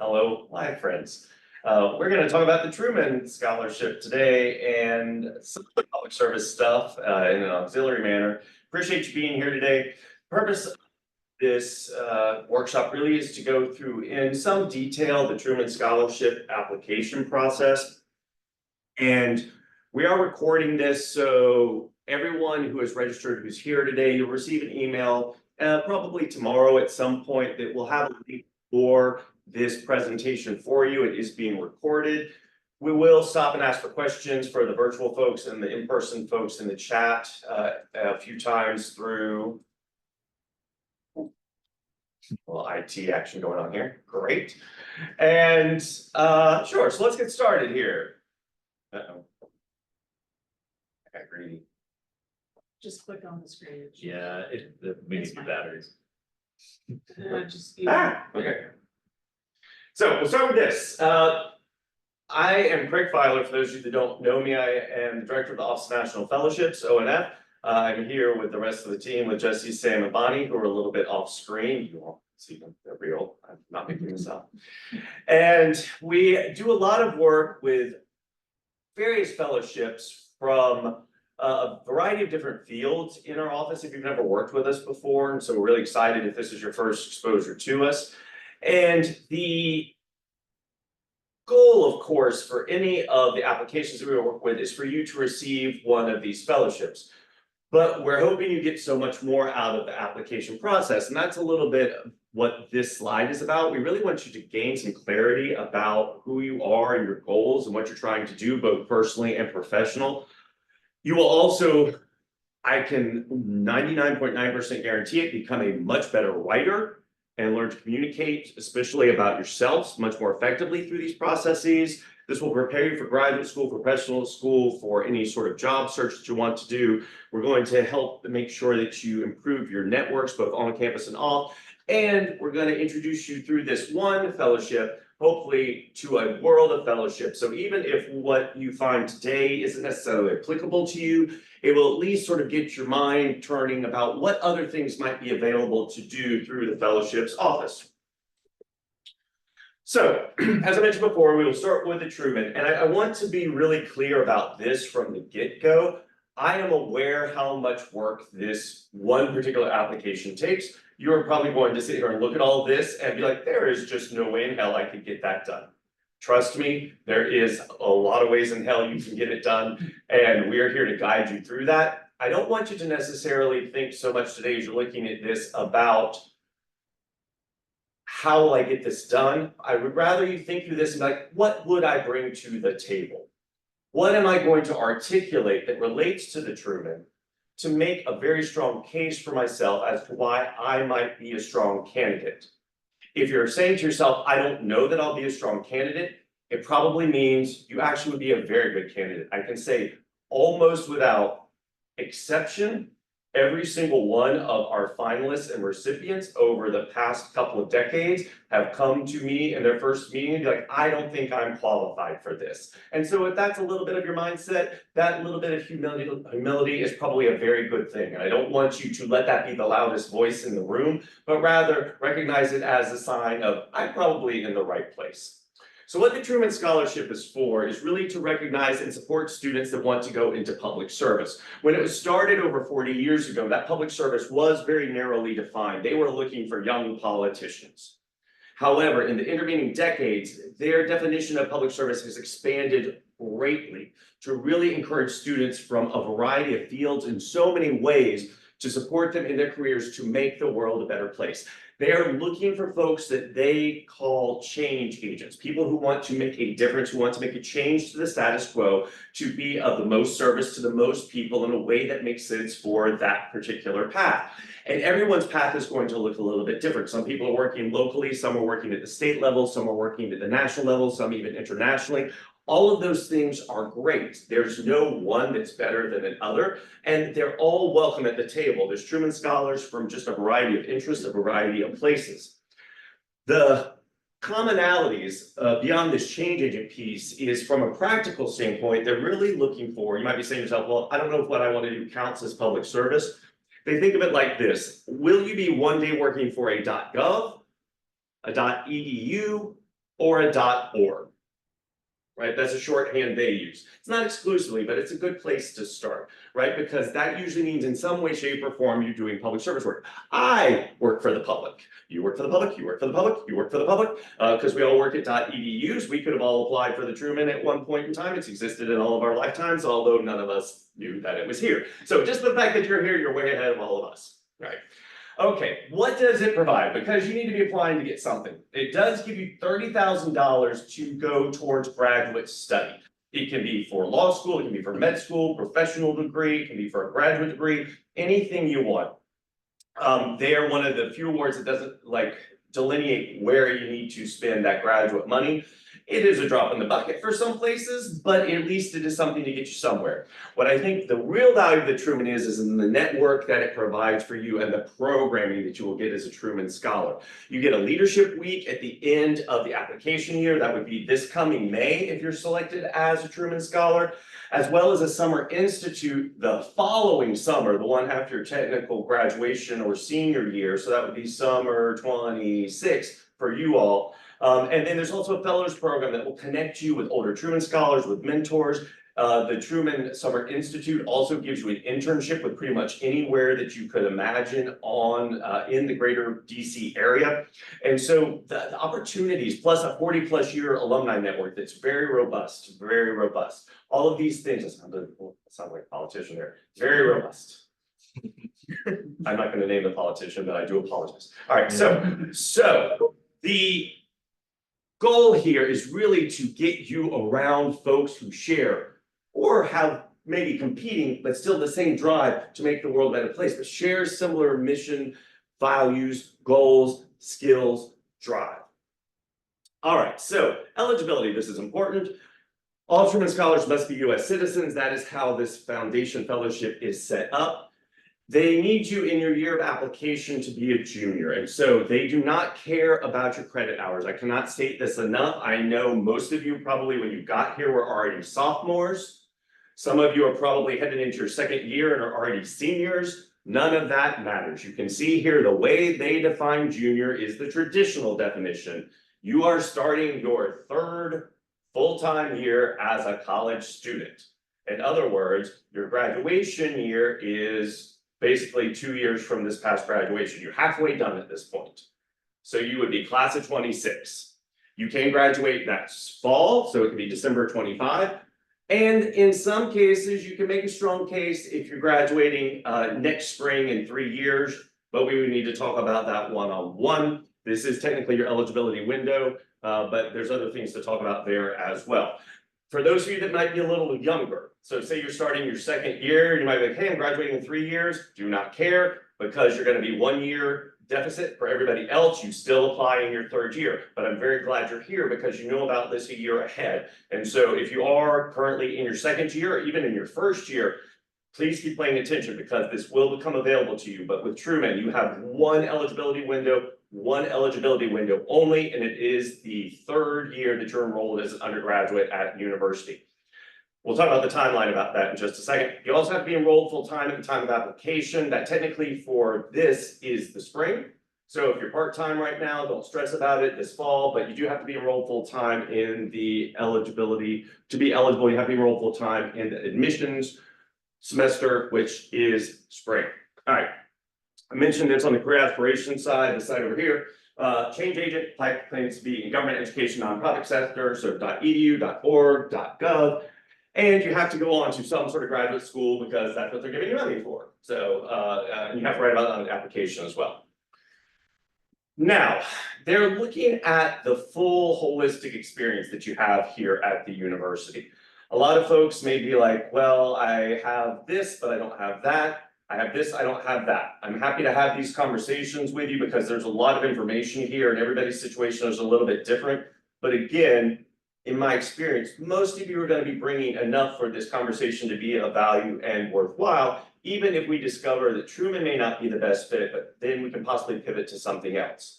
Hello, my friends. We're going to talk about the Truman Scholarship today and some of the public service stuff in an auxiliary manner. Appreciate you being here today. Purpose of this workshop really is to go through in some detail the Truman Scholarship application process. And we are recording this, so everyone who is registered who's here today, you'll receive an email probably tomorrow at some point that will have a link for this presentation for you. It is being recorded. We will stop and ask for questions for the virtual folks and the in-person folks in the chat a few times through IT action going on here. Great. And sure, so let's get started here. Uh-oh. I got greedy. Just click on the screen. Yeah, we need new batteries. Okay. So we'll start with this. I am Craig Filer. For those of you that don't know me, I am the director of the Office of National Fellowships, ONF. I'm here with the rest of the team, with Jesse, Sam, and Bonnie, who are a little bit off screen. You won't see them, they're real. I'm not making this up. And we do a lot of work with various fellowships from a variety of different fields in our office if you've never worked with us before. And so we're really excited if this is your first exposure to us. And the goal, of course, for any of the applications that we work with is for you to receive one of these fellowships. But we're hoping you get so much more out of the application process. And that's a little bit of what this slide is about. We really want you to gain some clarity about who you are and your goals and what you're trying to do, both personally and professional. You will also, I can 99.9% guarantee it, become a much better writer and learn to communicate, especially about yourselves, much more effectively through these processes. This will prepare you for graduate school, professional school, for any sort of job search that you want to do. We're going to help make sure that you improve your networks, both on campus and off. And we're going to introduce you through this one fellowship, hopefully to a world of fellowship. So even if what you find today isn't necessarily applicable to you, it will at least sort of get your mind turning about what other things might be available to do through the fellowship's office. So, as I mentioned before, we will start with the Truman, and I want to be really clear about this from the get-go. I am aware how much work this one particular application takes. You're probably going to sit here and look at all of this and be like, there is just no way in hell I could get that done. Trust me, there is a lot of ways in hell you can get it done, and we are here to guide you through that. I don't want you to necessarily think so much today as you're looking at this about how will I get this done. I would rather you think through this and be like, what would I bring to the table? What am I going to articulate that relates to the Truman to make a very strong case for myself as to why I might be a strong candidate? If you're saying to yourself, I don't know that I'll be a strong candidate, it probably means you actually would be a very good candidate. I can say almost without exception, every single one of our finalists and recipients over the past couple of decades have come to me in their first meeting and be like, I don't think I'm qualified for this. And so if that's a little bit of your mindset, that little bit of humility is probably a very good thing. And I don't want you to let that be the loudest voice in the room, but rather recognize it as a sign of, I'm probably in the right place. So what the Truman Scholarship is for is really to recognize and support students that want to go into public service. When it was started over 40 years ago, that public service was very narrowly defined. They were looking for young politicians. However, in the intervening decades, their definition of public service has expanded greatly to really encourage students from a variety of fields in so many ways to support them in their careers to make the world a better place. They are looking for folks that they call change agents, people who want to make a difference, who want to make a change to the status quo, to be of the most service to the most people in a way that makes sense for that particular path. And everyone's path is going to look a little bit different. Some people are working locally, some are working at the state level, some are working at the national level, some even internationally. All of those things are great. There's no one that's better than another, and they're all welcome at the table. There's Truman Scholars from just a variety of interests, a variety of places. The commonalities beyond this change agent piece is from a practical standpoint, they're really looking for, you might be saying to yourself, well, I don't know if what I want to do counts as public service. They think of it like this. Will you be one day working for a .gov, a .edu, or a .org. Right, that's a shorthand they use. It's not exclusively, but it's a good place to start, right? Because that usually means in some way, shape, or form, you're doing public service work. I work for the public. You work for the public, you work for the public, you work for the public, because we all work at .edus. We could have all applied for the Truman at one point in time. It's existed in all of our lifetimes, although none of us knew that it was here. So just the fact that you're here, you're way ahead of all of us, right? Okay, what does it provide? Because you need to be applying to get something. It does give you $30,000 to go towards graduate study. It can be for law school, it can be for med school, professional degree, it can be for a graduate degree, anything you want. They are one of the few awards that doesn't delineate where you need to spend that graduate money. It is a drop in the bucket for some places, but at least it is something to get you somewhere. What I think the real value of the Truman is in the network that it provides for you and the programming that you will get as a Truman Scholar. You get a leadership week at the end of the application year. That would be this coming May if you're selected as a Truman Scholar, as well as a summer institute the following summer, the one after your technical graduation or senior year. So that would be summer 26 for you all. And then there's also a fellows program that will connect you with older Truman Scholars, with mentors. The Truman Summer Institute also gives you an internship with pretty much anywhere that you could imagine in the greater DC area. And so the opportunities, plus a 40+ year alumni network that's very robust, very robust. All of these things, I sound like a politician there, very robust. I'm not going to name the politician, but I do apologize. All right, so the goal here is really to get you around folks who share or have maybe competing, but still the same drive to make the world a better place, but share similar mission, values, goals, skills, drive. All right, so eligibility, this is important. All Truman Scholars must be US citizens. That is how this foundation fellowship is set up. They need you in your year of application to be a junior, and so they do not care about your credit hours. I cannot state this enough. I know most of you probably when you got here were already sophomores. Some of you are probably headed into your second year and are already seniors. None of that matters. You can see here the way they define junior is the traditional definition. You are starting your third full-time year as a college student. In other words, your graduation year is basically 2 years from this past graduation. You're halfway done at this point. So you would be class of 26. You can graduate next fall, so it could be December 25. And in some cases, you can make a strong case if you're graduating next spring in 3 years, but we would need to talk about that one-on-one. This is technically your eligibility window, but there's other things to talk about there as well. For those of you that might be a little younger, so say you're starting your second year, you might be like, hey, I'm graduating in 3 years. Do not care because you're going to be 1 year deficit for everybody else. You still apply in your third year, but I'm very glad you're here because you know about this a year ahead. And so if you are currently in your second year, or even in your first year, please keep paying attention because this will become available to you. But with Truman, you have one eligibility window only, and it is the third year that you're enrolled as an undergraduate at university. We'll talk about the timeline about that in just a second. You also have to be enrolled full-time at the time of application. That technically for this is the spring. So if you're part-time right now, don't stress about it this fall, but you do have to be enrolled full-time in the eligibility. To be eligible, you have to be enrolled full-time in the admissions semester, which is spring. All right. I mentioned this on the career aspiration side, the side over here. Change agent type claims to be in government, education, nonprofit sector, so .edu, .org, .gov. And you have to go on to some sort of graduate school because that's what they're giving you money for. So you have to write about it on the application as well. Now, they're looking at the full holistic experience that you have here at the university. A lot of folks may be like, well, I have this, but I don't have that. I have this, I don't have that. I'm happy to have these conversations with you because there's a lot of information here and everybody's situation is a little bit different. But again, in my experience, most of you are going to be bringing enough for this conversation to be of value and worthwhile, even if we discover that Truman may not be the best fit, but then we can possibly pivot to something else.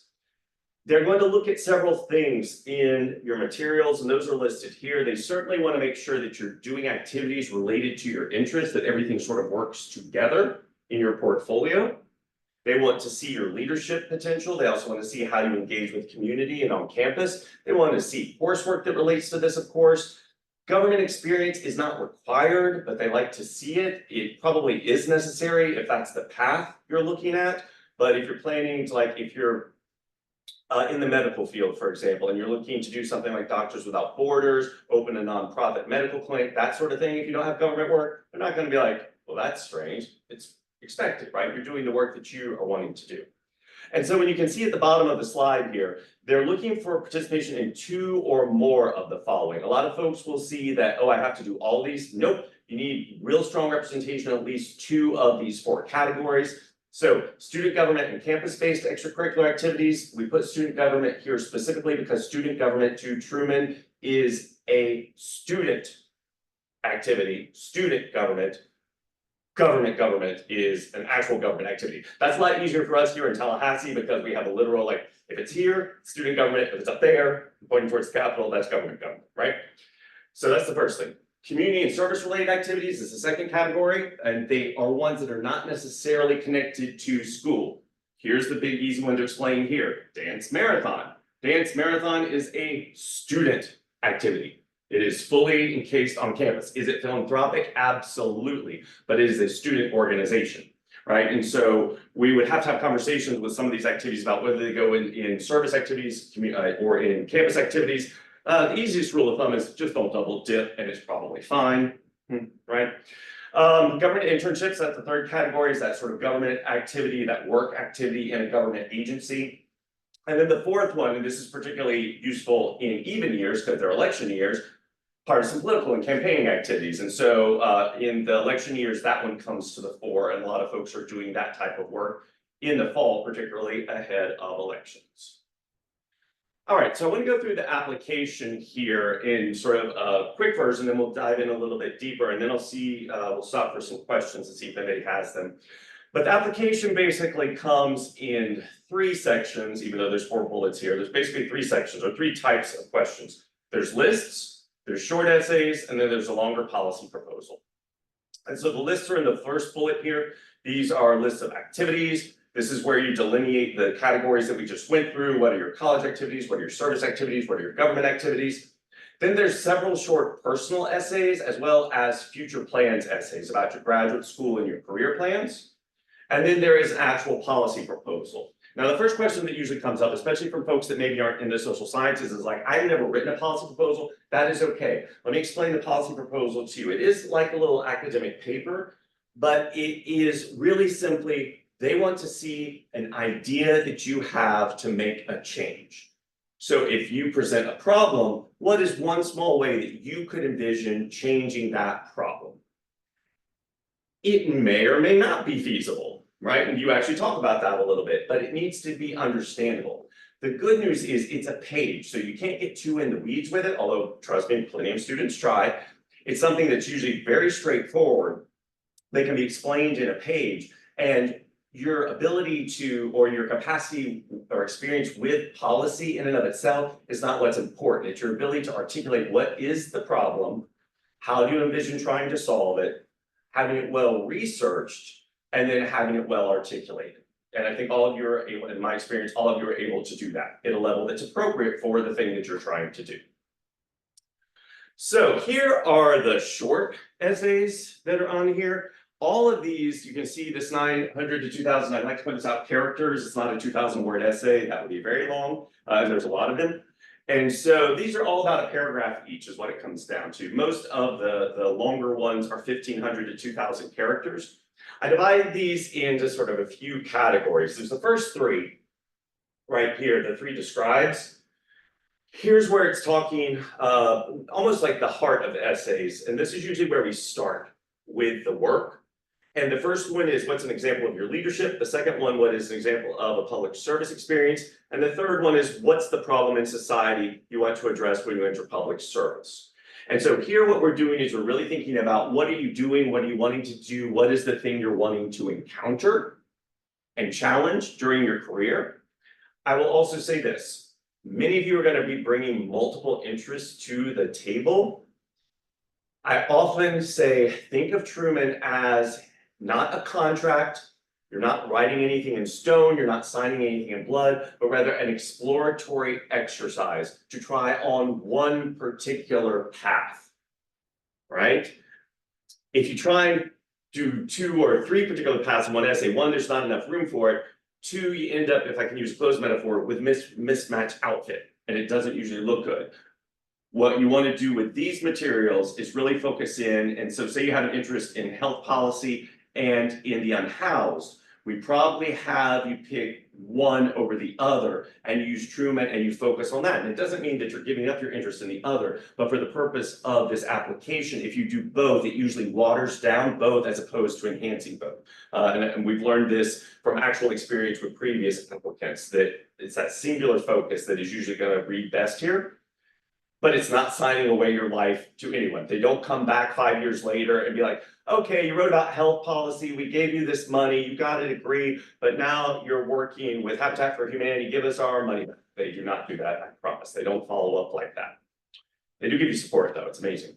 They're going to look at several things in your materials, and those are listed here. They certainly want to make sure that you're doing activities related to your interests, that everything sort of works together in your portfolio. They want to see your leadership potential. They also want to see how you engage with community and on campus. They want to see coursework that relates to this, of course. Government experience is not required, but they like to see it. It probably is necessary if that's the path you're looking at. But if you're planning to, like, if you're in the medical field, for example, and you're looking to do something like Doctors Without Borders, open a nonprofit medical clinic, that sort of thing, if you don't have government work, they're not going to be like, well, that's strange. It's expected, right? You're doing the work that you are wanting to do. And so when you can see at the bottom of the slide here, they're looking for participation in 2 or more of the following. A lot of folks will see that, oh, I have to do all these. Nope, you need real strong representation in at least 2 of these 4 categories. So student government and campus-based extracurricular activities. We put student government here specifically because student government to Truman is a student activity. Student government is an actual government activity. That's a lot easier for us here in Tallahassee because we have a literal, like, if it's here, student government, if it's up there, pointing towards the Capitol, that's government, right? So that's the first thing. Community and service related activities is the second category, and they are ones that are not necessarily connected to school. Here's the big easy one to explain here, dance marathon. Dance marathon is a student activity. It is fully encased on campus. Is it philanthropic? Absolutely, but it is a student organization, right? And so we would have to have conversations with some of these activities about whether they go in service activities or in campus activities. The easiest rule of thumb is just don't double dip and it's probably fine, right? Government internships, that's the third category, is that sort of government activity, that work activity in a government agency. And then the fourth one, and this is particularly useful in even years because they're election years, partisan political and campaigning activities. And so in the election years, that one comes to the fore, and a lot of folks are doing that type of work in the fall, particularly ahead of elections. All right, so I want to go through the application here in sort of a quick version, then we'll dive in a little bit deeper, and then I'll see, we'll stop for some questions and see if anybody has them. But the application basically comes in 3 sections, even though there's 4 bullets here. There's basically 3 sections or 3 types of questions. There's lists, there's short essays, and then there's a longer policy proposal. And so the lists are in the first bullet here. These are lists of activities. This is where you delineate the categories that we just went through. What are your college activities? What are your service activities? What are your government activities? Then there's several short personal essays as well as future plans essays about your graduate school and your career plans. And then there is an actual policy proposal. Now, the first question that usually comes up, especially from folks that maybe aren't into social sciences, is like, I've never written a policy proposal. That is okay. Let me explain the policy proposal to you. It is like a little academic paper, but it is really simply, they want to see an idea that you have to make a change. So if you present a problem, what is one small way that you could envision changing that problem? It may or may not be feasible, right? And you actually talk about that a little bit, but it needs to be understandable. The good news is it's a page, so you can't get too in the weeds with it, although trust me, plenty of students try. It's something that's usually very straightforward. They can be explained in a page, and your ability to, or your capacity or experience with policy in and of itself is not what's important. It's your ability to articulate what is the problem, how do you envision trying to solve it, having it well researched, and then having it well articulated. And I think all of you are able, in my experience, all of you are able to do that at a level that's appropriate for the thing that you're trying to do. So here are the short essays that are on here. All of these, you can see this 900 to 2000, I'd like to point this out, characters. It's not a 2000 word essay, that would be very long, and there's a lot of them. And so these are all about a paragraph each is what it comes down to. Most of the longer ones are 1500 to 2000 characters. I divide these into sort of a few categories. There's the first 3 right here, the 3 describes. Here's where it's talking almost like the heart of essays. And this is usually where we start with the work. And the first one is what's an example of your leadership. The second one, what is an example of a public service experience. And the third one is what's the problem in society you want to address when you enter public service. And so here what we're doing is we're really thinking about what are you doing, what are you wanting to do, what is the thing you're wanting to encounter and challenge during your career. I will also say this, many of you are going to be bringing multiple interests to the table. I often say, think of Truman as not a contract, You're not writing anything in stone, you're not signing anything in blood, but rather an exploratory exercise to try on one particular path. Right? If you try and do 2 or 3 particular paths in one essay, 1, there's not enough room for it. 2, you end up, if I can use a clothes metaphor, with mismatched outfit, and it doesn't usually look good. What you want to do with these materials is really focus in, and so say you have an interest in health policy and in the unhoused, we probably have you pick one over the other and you use Truman and you focus on that. And it doesn't mean that you're giving up your interest in the other, but for the purpose of this application, if you do both, it usually waters down both as opposed to enhancing both. And we've learned this from actual experience with previous applicants, that it's that singular focus that is usually going to read best here. But it's not signing away your life to anyone. They don't come back 5 years later and be like, okay, you wrote about health policy, we gave you this money, you got a degree, but now you're working with Habitat for Humanity, give us our money back. They do not do that, I promise. They don't follow up like that. They do give you support though, it's amazing.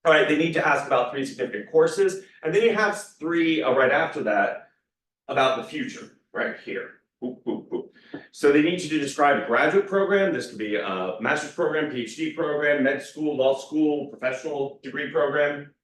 All right, they need to ask about 3 significant courses, and then you have 3 right after that about the future, right here. Boop, boop, boop. So they need you to describe a graduate program. This could be a master's program, PhD program, med school, law school, professional degree program.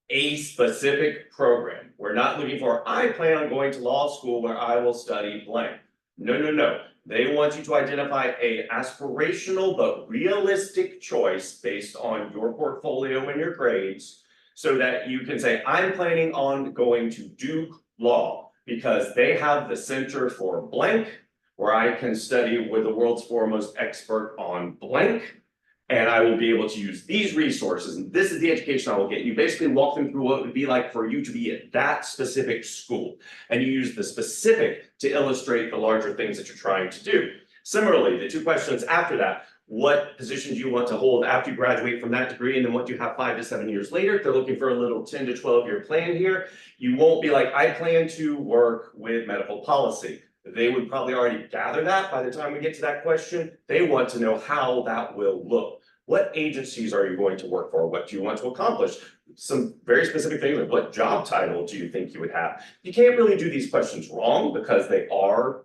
A specific program. We're not looking for, I plan on going to law school where I will study blank. No, no, no. They want you to identify a aspirational but realistic choice based on your portfolio and your grades, so that you can say, I'm planning on going to Duke Law because they have the Center for blank, where I can study with the world's foremost expert on blank, and I will be able to use these resources, and this is the education I will get. You basically walk them through what it would be like for you to be at that specific school, and you use the specific to illustrate the larger things that you're trying to do. Similarly, the 2 questions after that, what position do you want to hold after you graduate from that degree, and then what do you have 5 to 7 years later? If they're looking for a little 10 to 12 year plan here, you won't be like, I plan to work with medical policy. They would probably already gather that by the time we get to that question. They want to know how that will look. What agencies are you going to work for? What do you want to accomplish? Some very specific things, like what job title do you think you would have? You can't really do these questions wrong because they are,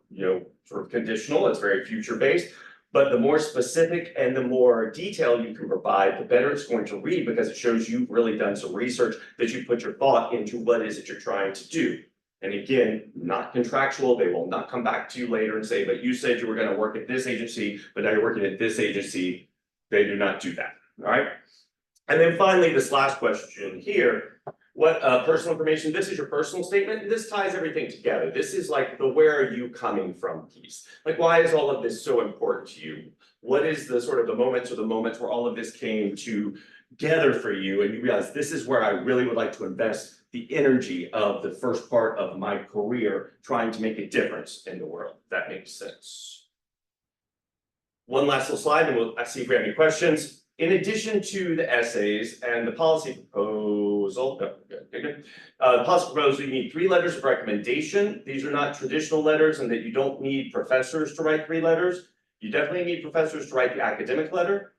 sort of conditional. It's very future based. But the more specific and the more detail you can provide, the better it's going to read, because it shows you've really done some research, that you put your thought into what is it you're trying to do. And again, not contractual. They will not come back to you later and say, but you said you were going to work at this agency, but now you're working at this agency. They do not do that. All right. And then finally, this last question here, what personal information, this is your personal statement. This ties everything together. This is like the where are you coming from piece. Like, why is all of this so important to you? What is the sort of the moments where all of this came together for you and you realize this is where I really would like to invest the energy of the first part of my career, trying to make a difference in the world. If that makes sense. One last little slide and we'll see if we have any questions. In addition to the essays and the policy proposal, the policy proposal, you need 3 letters of recommendation. These are not traditional letters, and that you don't need professors to write 3 letters. You definitely need professors to write the academic letter.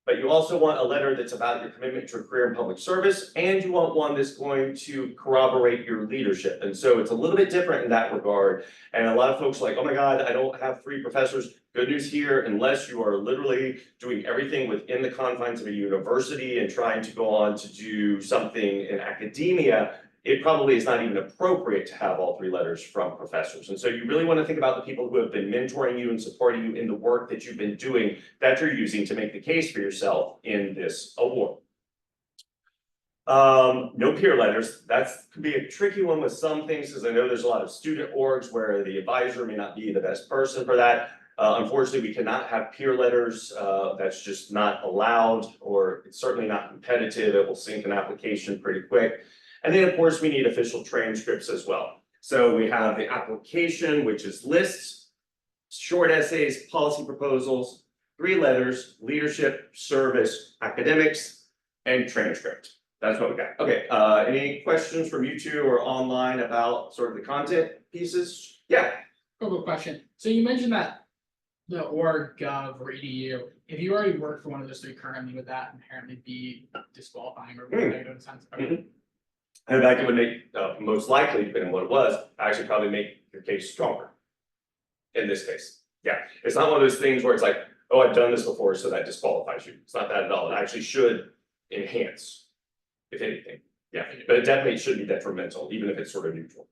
But you also want a letter that's about your commitment to a career in public service, and you want one that's going to corroborate your leadership. And so it's a little bit different in that regard. And a lot of folks are like, oh my God, I don't have 3 professors. Good news here, unless you are literally doing everything within the confines of a university and trying to go on to do something in academia, it probably is not even appropriate to have all 3 letters from professors. And so you really want to think about the people who have been mentoring you and supporting you in the work that you've been doing, that you're using to make the case for yourself in this award. No peer letters. That's could be a tricky one with some things, because I know there's a lot of student orgs where the advisor may not be the best person for that. Unfortunately, we cannot have peer letters. That's just not allowed, or it's certainly not competitive. It will sink an application pretty quick. And then, of course, we need official transcripts as well. So we have the application, which is lists, short essays, policy proposals, 3 letters, leadership, service, academics, and transcript. That's what we got. Okay, any questions from you 2 or online about sort of the content pieces? Yeah. Quick question. So you mentioned that the org, gov, or edu, if you already work for one of those 3 currently, would that inherently be disqualifying or negative in a sense? Okay. And in fact, it would make, most likely, depending on what it was, actually probably make your case stronger. In this case, yeah, it's not one of those things where it's like, oh, I've done this before, so that disqualifies you. It's not that at all. It actually should enhance, if anything. Yeah, but it definitely should be detrimental, even if it's sort of neutral.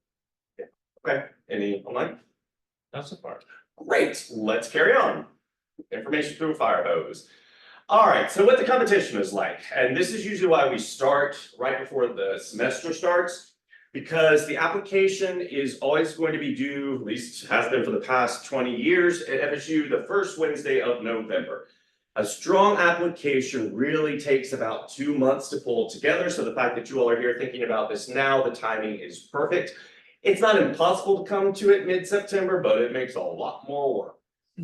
Yeah, okay, any online? Not so far. Great, let's carry on. Information through a fire hose. All right, so what the competition is like, and this is usually why we start right before the semester starts, because the application is always going to be due, at least has been for the past 20 years at FSU, the first Wednesday of November. A strong application really takes about 2 months to pull together, so the fact that you all are here thinking about this now, the timing is perfect. It's not impossible to come to it mid-September, but it makes a lot more work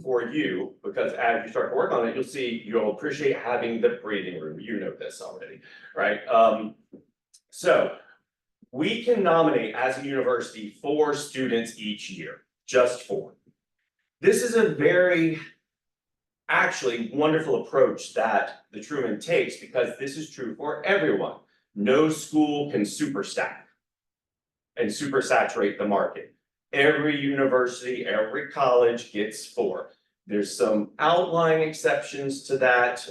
for you, because as you start to work on it, you'll see you'll appreciate having the breathing room. You know this already, right? So we can nominate as a university 4 students each year, just 4. This is a very actually wonderful approach that the Truman takes, because this is true for everyone. No school can superstack and supersaturate the market. Every university, every college gets 4. There's some outlying exceptions to that.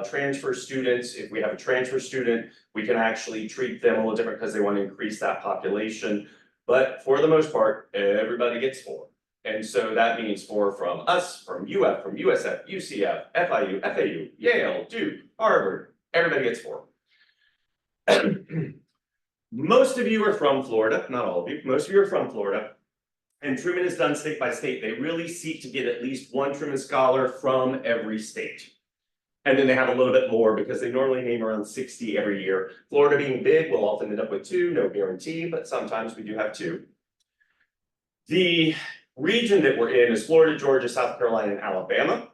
Transfer students, if we have a transfer student, we can actually treat them a little different because they want to increase that population. But for the most part, everybody gets 4. And so that means 4 from us, from UF, from USF, UCF, FIU, FAU, Yale, Duke, Harvard, everybody gets 4. Most of you are from Florida, not all of you, most of you are from Florida. And Truman is done state by state. They really seek to get at least 1 Truman Scholar from every state. And then they have a little bit more because they normally name around 60 every year. Florida being big, we'll often end up with 2, no guarantee, but sometimes we do have 2. The region that we're in is Florida, Georgia, South Carolina, and Alabama.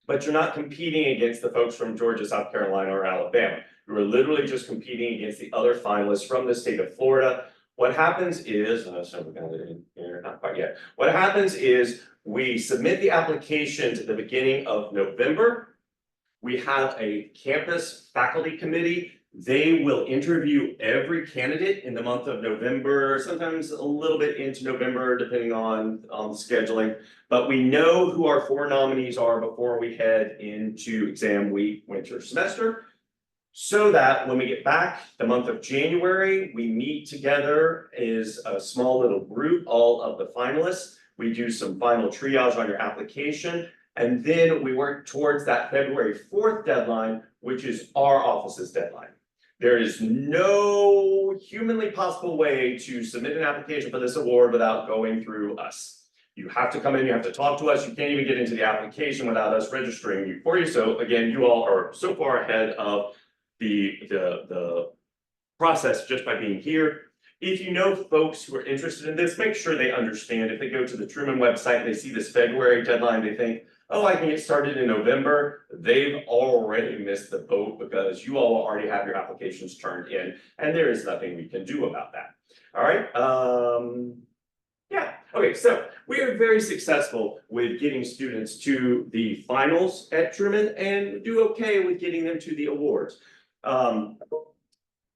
But you're not competing against the folks from Georgia, South Carolina, or Alabama. You are literally just competing against the other finalists from the state of Florida. What happens is, so we're gonna in here, not quite yet. What happens is we submit the application to the beginning of November. We have a campus faculty committee. They will interview every candidate in the month of November, sometimes a little bit into November, depending on scheduling. But we know who our 4 nominees are before we head into exam week, winter semester. So that when we get back the month of January, we meet together as a small little group, all of the finalists. We do some final triage on your application, and then we work towards that February 4th deadline, which is our office's deadline. There is no humanly possible way to submit an application for this award without going through us. You have to come in, you have to talk to us. You can't even get into the application without us registering you for you. So again, you all are so far ahead of the process just by being here. If you know folks who are interested in this, make sure they understand. If they go to the Truman website and they see this February deadline, they think, oh, I can get started in November. They've already missed the boat because you all already have your applications turned in, and there is nothing we can do about that. All right. Yeah, okay, so we are very successful with getting students to the finals at Truman and do okay with getting them to the awards.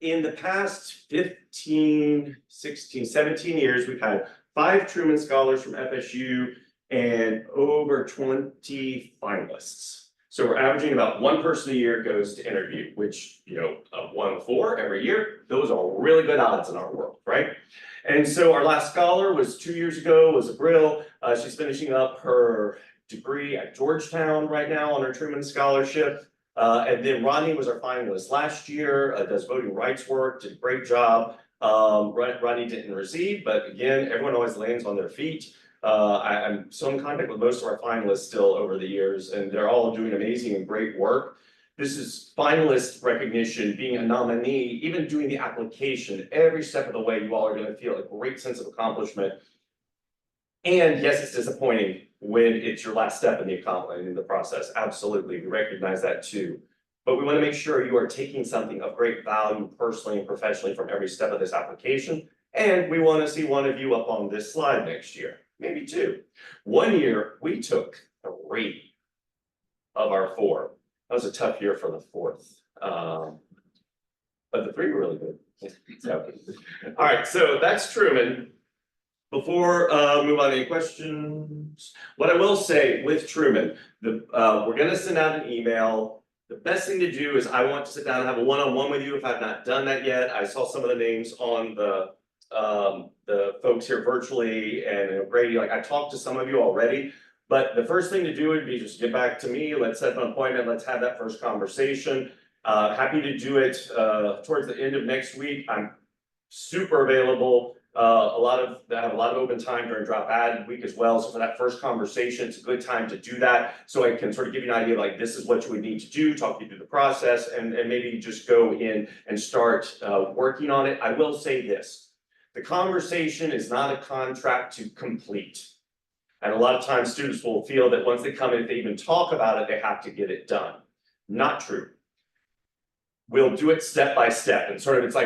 In the past 15, 16, 17 years, we've had 5 Truman Scholars from FSU and over 20 finalists. So we're averaging about 1 person a year goes to interview, which, you know, 1 of 4 every year. Those are really good odds in our world, right? And so our last scholar was 2 years ago, was Abril. She's finishing up her degree at Georgetown right now on her Truman Scholarship. And then Ronnie was our finalist last year, does voting rights work, did a great job. Ronnie didn't receive, but again, everyone always lands on their feet. I'm so in contact with most of our finalists still over the years, and they're all doing amazing and great work. This is finalist recognition, being a nominee, even doing the application. Every step of the way, you all are going to feel a great sense of accomplishment. And yes, it's disappointing when it's your last step in the process. Absolutely, we recognize that too. But we want to make sure you are taking something of great value personally and professionally from every step of this application. And we want to see one of you up on this slide next year, maybe 2. 1 year, we took 3 of our 4. That was a tough year for the 4th. but the three were really good. So, all right, so that's Truman. Before move on to any questions, what I will say with Truman, we're gonna send out an email. The best thing to do is I want to sit down and have a one-on-one with you if I've not done that yet. I saw some of the names on the folks here virtually and Brady, like I talked to some of you already. But the first thing to do would be just get back to me, let's set an appointment, let's have that first conversation. Happy to do it towards the end of next week. I'm super available. I have a lot of open time during drop ad week as well. So for that first conversation, it's a good time to do that. So I can sort of give you an idea of like, this is what you would need to do, talk you through the process, and maybe just go in and start working on it. I will say this, the conversation is not a contract to complete. And a lot of times students will feel that once they come in, if they even talk about it, they have to get it done. Not true. We'll do it step by step, and sort of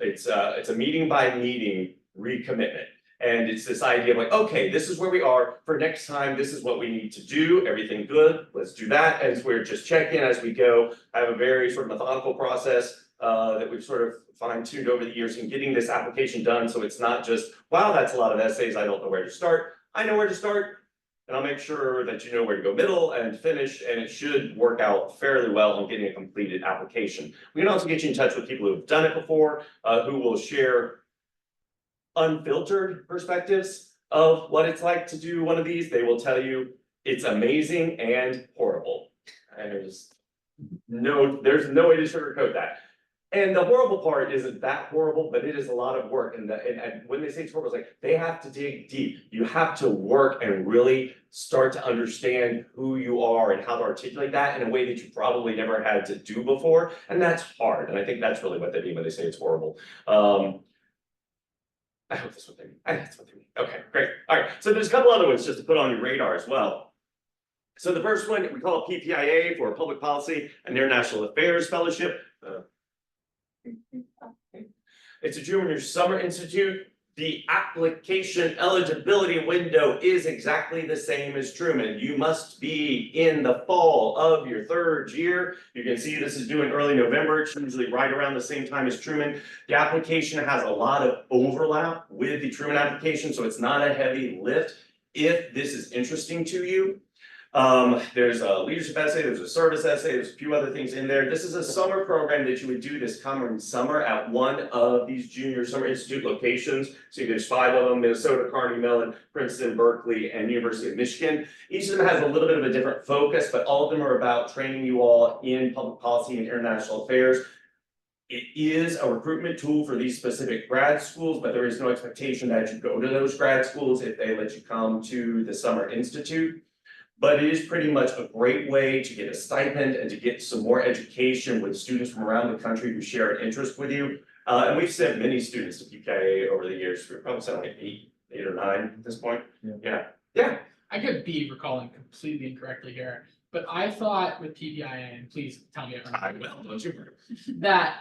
it's a meeting by meeting recommitment. And it's this idea of like, okay, this is where we are for next time. This is what we need to do. Everything good? Let's do that. And we're just checking as we go. I have a very sort of methodical process that we've sort of fine-tuned over the years in getting this application done. So it's not just, wow, that's a lot of essays. I don't know where to start. I know where to start. And I'll make sure that you know where to go middle and finish, and it should work out fairly well on getting a completed application. We can also get you in touch with people who've done it before, who will share unfiltered perspectives of what it's like to do one of these. They will tell you it's amazing and horrible. And there's no way to sugarcoat that. And the horrible part isn't that horrible, but it is a lot of work. And when they say it's horrible, it's like they have to dig deep. You have to work and really start to understand who you are and how to articulate that in a way that you probably never had to do before. And that's hard. And I think that's really what they mean when they say it's horrible. I hope that's what they mean. That's what they mean. Okay, great. All right. So there's a couple other ones just to put on your radar as well. So the first one, we call it PPIA for Public Policy and International Affairs Fellowship. It's a junior summer institute. The application eligibility window is exactly the same as Truman. You must be in the fall of your third year. You can see this is due in early November. It's usually right around the same time as Truman. The application has a lot of overlap with the Truman application, so it's not a heavy lift. If this is interesting to you, there's a leadership essay, there's a service essay, there's a few other things in there. This is a summer program that you would do this coming summer at one of these junior summer institute locations. So there's 5 of them: Minnesota, Carnegie Mellon, Princeton, Berkeley, and University of Michigan. Each of them has a little bit of a different focus, but all of them are about training you all in public policy and international affairs. It is a recruitment tool for these specific grad schools, but there is no expectation that you go to those grad schools if they let you come to the Summer Institute. But it is pretty much a great way to get a stipend and to get some more education with students from around the country who share an interest with you. And we've sent many students to PPIA over the years. We've probably sent like 8 or 9 at this point. Yeah. I could be recalling completely incorrectly here, but I thought with PPIA, and please tell me I will, don't you worry. that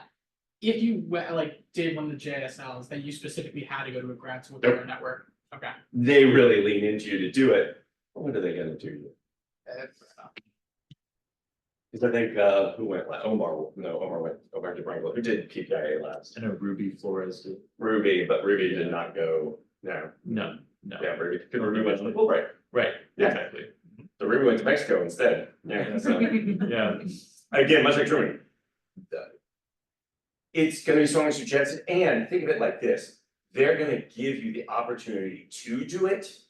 if you like did one of the JSLs, that you specifically had to go to a grad school Nope. career network. Okay. They really lean into you to do it. What are they gonna do? Because I think who went last? Omar went over to Brangle. Who did PPIA last? I know Ruby Flores did. Ruby, but Ruby did not go. No. No. Yeah, Ruby. Because Ruby went to the Fulbright. Right, Yeah. exactly. So Ruby went to Mexico instead. Yeah. So Yeah, again, much like Truman. It's gonna be strongly suggested, and think of it like this: they're gonna give you the opportunity to do it,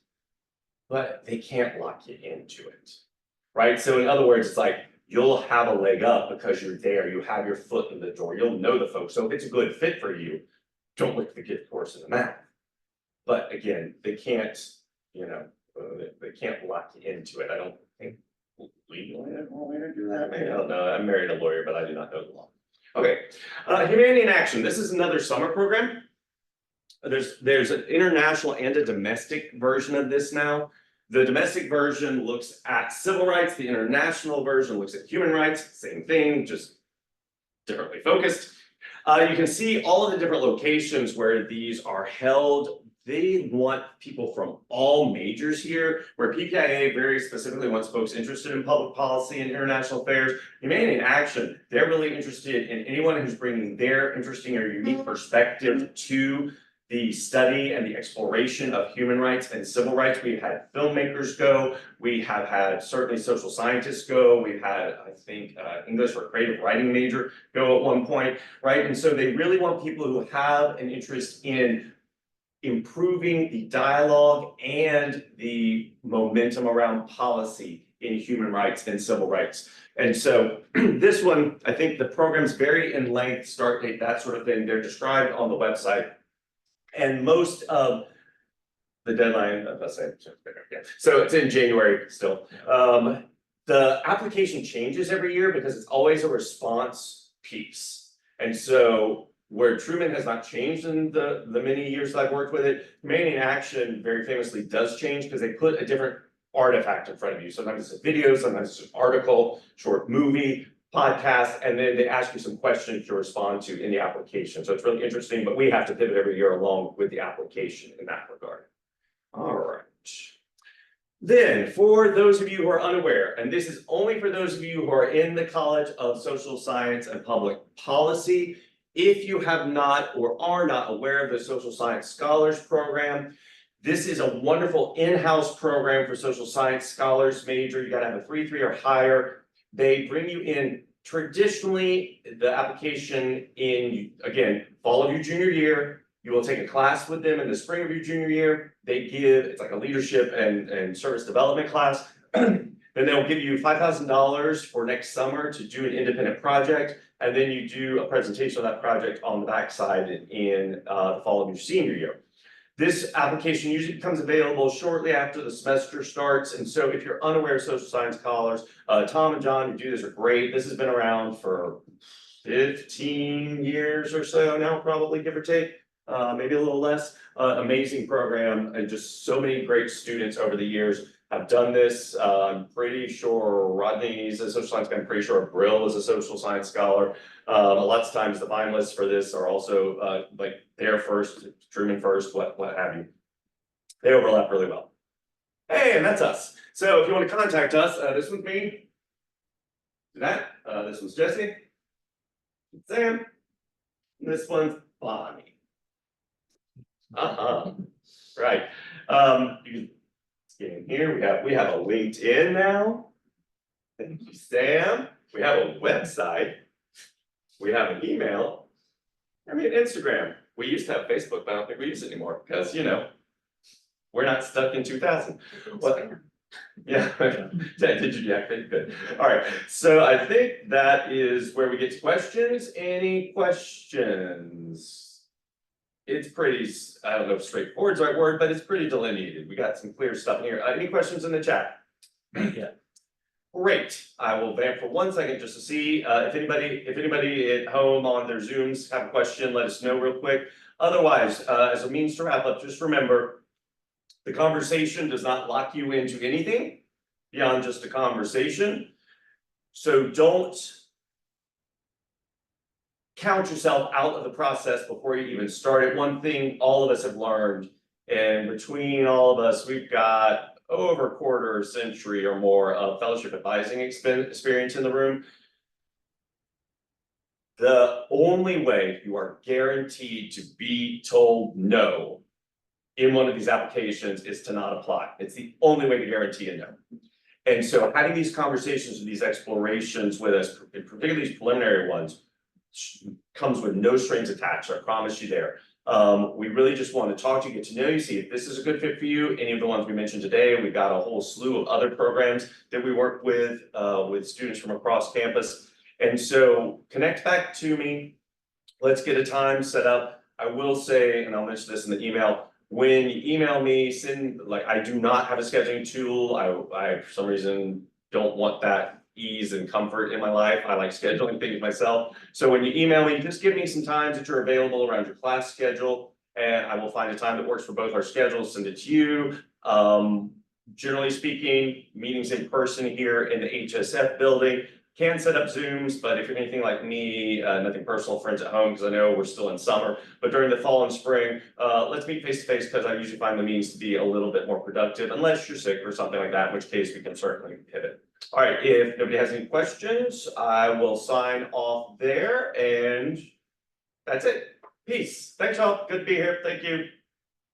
but they can't lock you into it, right? So in other words, it's like you'll have a leg up because you're there, you have your foot in the door, you'll know the folks. So if it's a good fit for you, don't look for the gift course in the math. But again, they can't, they can't lock you into it. I don't think legally I want to do that. Maybe I don't know. I'm married a lawyer, but I do not know the law. Okay, Humanity in Action. This is another summer program. There's an international and a domestic version of this now. The domestic version looks at civil rights. The international version looks at human rights. Same thing, just differently focused. You can see all of the different locations where these are held they want people from all majors here, where PPIA very specifically wants folks interested in public policy and international affairs. Humanity in Action, they're really interested in anyone who's bringing their interesting or unique perspective to the study and the exploration of human rights and civil rights. We've had filmmakers go, we have had certainly social scientists go, we've had, I think, English or creative writing major go at one point, right? And so they really want people who have an interest in improving the dialogue and the momentum around policy in human rights and civil rights. And so this one, I think the program's very in length, start date, that sort of thing. They're described on the website. And most of the deadline, let's say, yeah. So it's in January still. The application changes every year because it's always a response piece. And so where Truman has not changed in the many years that I've worked with it, Humanity in Action very famously does change because they put a different artifact in front of you. Sometimes it's a video, sometimes it's an article, short movie, podcast, and then they ask you some questions to respond to in the application. So it's really interesting, but we have to pivot every year along with the application in that regard. All right. Then, for those of you who are unaware, and this is only for those of you who are in the College of Social Science and Public Policy, if you have not or are not aware of the Social Science Scholars Program, this is a wonderful in-house program for social science scholars major. You gotta have a 3.3 or higher. They bring you in traditionally, the application in, again, fall of your junior year. You will take a class with them in the spring of your junior year. They give, it's like a leadership and service development class. Then they'll give you $5,000 for next summer to do an independent project. And then you do a presentation of that project on the backside in the fall of your senior year. This application usually becomes available shortly after the semester starts. And so if you're unaware of social science scholars, Tom and John who do this are great. This has been around for 15 years or so now, probably, give or take, maybe a little less. Amazing program, and just so many great students over the years have done this. I'm pretty sure Rodney's a social science guy. I'm pretty sure Brill is a social science scholar. Lots of times the finalists for this are also like their first, Truman first, what have you. They overlap really well. Hey, and that's us. So if you want to contact us, this one's me. That. This one's Jesse. Sam. And this one's Bonnie. Right. You can get in here. We have a LinkedIn now. Thank you, Sam. We have a website. We have an email. I mean, Instagram. We used to have Facebook, but I don't think we use it anymore because, you know, we're not stuck in 2000. What? Yeah, did you deactivate? Good. All right, so I think that is where we get to questions. Any questions? It's pretty, I don't know if straightforward is the right word, but it's pretty delineated. We got some clear stuff in here. Any questions in the chat? Yeah. Great. I will vamp for 1 second just to see if anybody at home on their Zooms have a question, let us know real quick. Otherwise, as a means to wrap up, just remember the conversation does not lock you into anything beyond just a conversation. So don't count yourself out of the process before you even start it. One thing all of us have learned, and between all of us, we've got over a quarter century or more of fellowship advising experience in the room. The only way you are guaranteed to be told no in one of these applications is to not apply. It's the only way to guarantee a no. And so having these conversations and these explorations with us, particularly these preliminary ones, comes with no strings attached. I promise you there. We really just want to talk to you, get to know you, see if this is a good fit for you. Any of the ones we mentioned today, we've got a whole slew of other programs that we work with students from across campus. And so connect back to me. Let's get a time set up. I will say, and I'll mention this in the email, when you email me, I do not have a scheduling tool. I for some reason don't want that ease and comfort in my life. I like scheduling things myself. So when you email me, just give me some times that you're available around your class schedule, and I will find a time that works for both our schedules, send it to you. Generally speaking, meetings in person here in the HSF building. can set up Zooms, but if you're anything like me, nothing personal, friends at home, because I know we're still in summer. But during the fall and spring, let's meet face to face, because I usually find the meetings to be a little bit more productive, unless you're sick or something like that, in which case we can certainly pivot. All right, if nobody has any questions, I will sign off there, and that's it. Peace. Thanks, all. Good to be here. Thank you.